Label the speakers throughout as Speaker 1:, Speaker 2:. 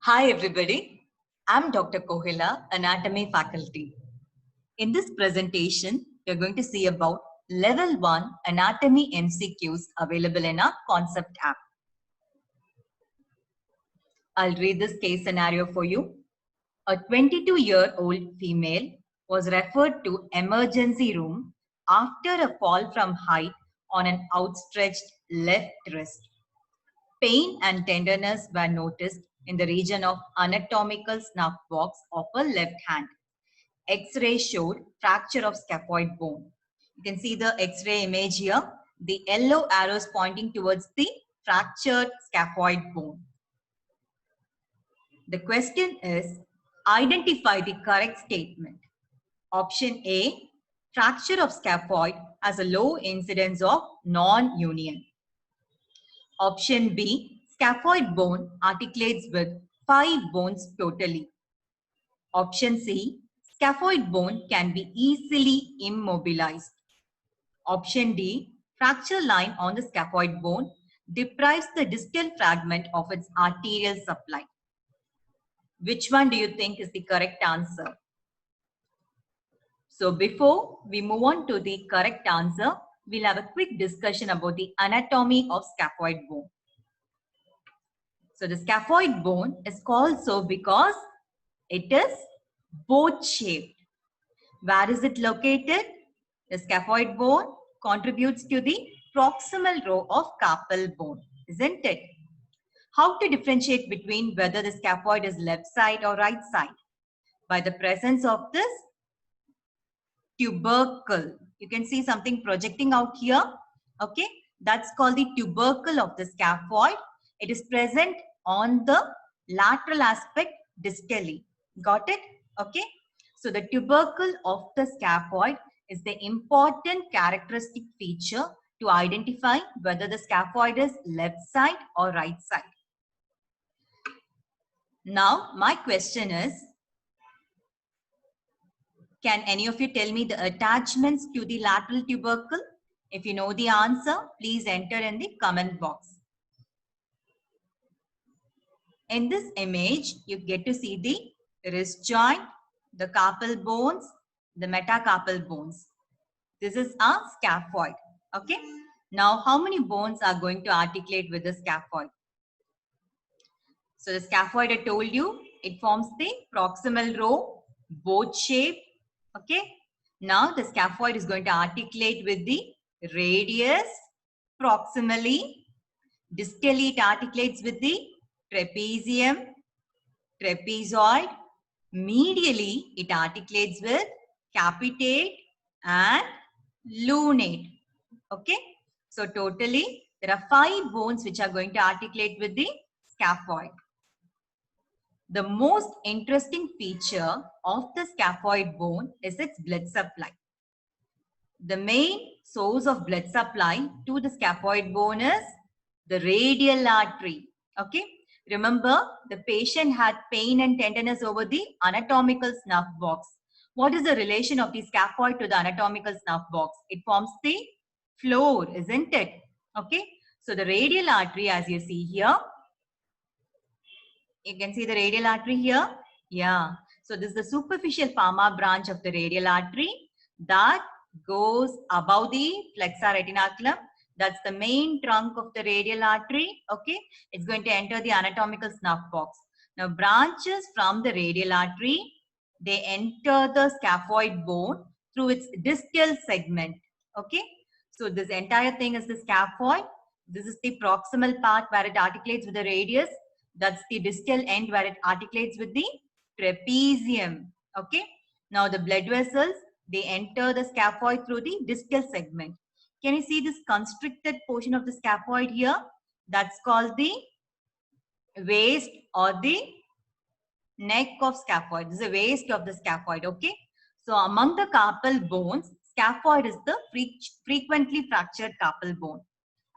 Speaker 1: Hi everybody, I'm Dr. Kohila, Anatomy faculty. In this presentation, we're going to see about Level 1 Anatomy MCQs available in our Concept app. I'll read this case scenario for you. A 22-year-old female was referred to emergency room after a fall from height on an outstretched left wrist. Pain and tenderness were noticed in the region of anatomical snuff box of her left hand. X-ray showed fracture of scaphoid bone. You can see the X-ray image here. The yellow arrows pointing towards the fractured scaphoid bone. The question is, identify the correct statement. Option A, fracture of scaphoid has a low incidence of non-union. Option B, scaphoid bone articulates with 5 bones totally. Option C, scaphoid bone can be easily immobilized. Option D, fracture line on the scaphoid bone deprives the distal fragment of its arterial supply. Which one do you think is the correct answer? So before we move on to the correct answer, we'll have a quick discussion about the anatomy of scaphoid bone. So the scaphoid bone is called so because it is boat-shaped. Where is it located? The scaphoid bone contributes to the proximal row of carpal bone, isn't it? How to differentiate between whether the scaphoid is left side or right side? By the presence of this tubercle. You can see something projecting out here. Okay, that's called the tubercle of the scaphoid. It is present on the lateral aspect distally. Got it? Okay. So the tubercle of the scaphoid is the important characteristic feature to identify whether the scaphoid is left side or right side. Now, my question is, can any of you tell me the attachments to the lateral tubercle? If you know the answer, please enter in the comment box. In this image, you get to see the wrist joint, the carpal bones, the metacarpal bones. This is a scaphoid. Okay. Now, how many bones are going to articulate with the scaphoid? So, the scaphoid, I told you, it forms the proximal row, boat shape. Okay. Now, the scaphoid is going to articulate with the radius proximally. Distally, it articulates with the trapezium, trapezoid. Medially, it articulates with capitate and lunate. Okay. So, totally, there are 5 bones which are going to articulate with the scaphoid. The most interesting feature of the scaphoid bone is its blood supply. The main source of blood supply to the scaphoid bone is the radial artery. Okay. Remember, the patient had pain and tenderness over the anatomical snuff box. What is the relation of the scaphoid to the anatomical snuff box? It forms the floor, isn't it? Okay. So the radial artery, as you see here, you can see the radial artery here. Yeah. So this is the superficial palmar branch of the radial artery that goes above the flexor retinaculum. That's the main trunk of the radial artery. Okay. It's going to enter the anatomical snuff box. Now branches from the radial artery, they enter the scaphoid bone through its distal segment. Okay. So this entire thing is the scaphoid. This is the proximal part where it articulates with the radius. That's the distal end where it articulates with the trapezium. Okay. Now the blood vessels, they enter the scaphoid through the distal segment. Can you see this constricted portion of the scaphoid here? That's called the waist or the neck of scaphoid. This is the waist of the scaphoid. Okay. So among the carpal bones, scaphoid is the frequently fractured carpal bone.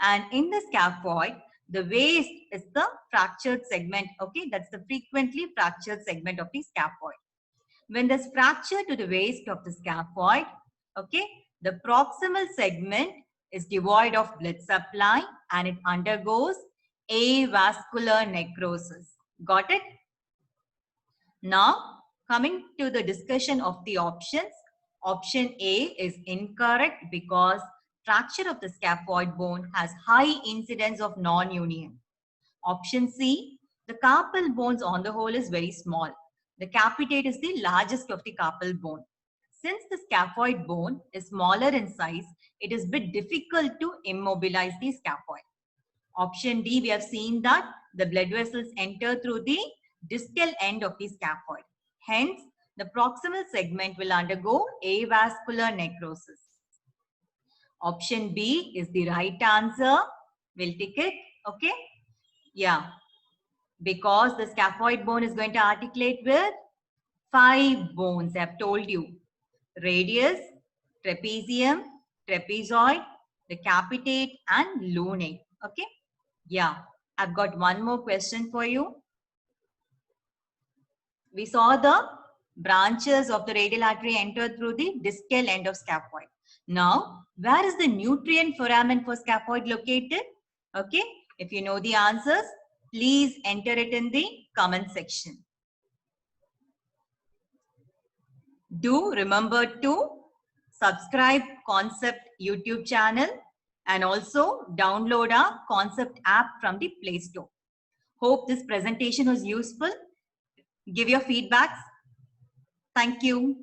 Speaker 1: And in the scaphoid, the waist is the fractured segment. Okay, that's the frequently fractured segment of the scaphoid. When there's fracture to the waist of the scaphoid, okay, the proximal segment is devoid of blood supply and it undergoes avascular necrosis. Got it? Now, coming to the discussion of the options, option A is incorrect because fracture of the scaphoid bone has high incidence of non-union. Option C, the carpal bones on the whole is very small. The capitate is the largest of the carpal bone. Since the scaphoid bone is smaller in size, it is a bit difficult to immobilize the scaphoid. Option D, we have seen that the blood vessels enter through the distal end of the scaphoid. Hence, the proximal segment will undergo avascular necrosis. Option B is the right answer. We'll tick it. Okay. Yeah. Because the scaphoid bone is going to articulate with 5 bones. I've told you. Radius, trapezium, trapezoid, the capitate and lunate. Okay. Yeah. I've got one more question for you. We saw the branches of the radial artery enter through the distal end of scaphoid. Now, where is the nutrient foramen for scaphoid located? Okay, if you know the answers, please enter it in the comment section. Do remember to subscribe Concept YouTube channel and also download our Concept app from the Play Store. Hope this presentation was useful. Give your feedbacks. Thank you.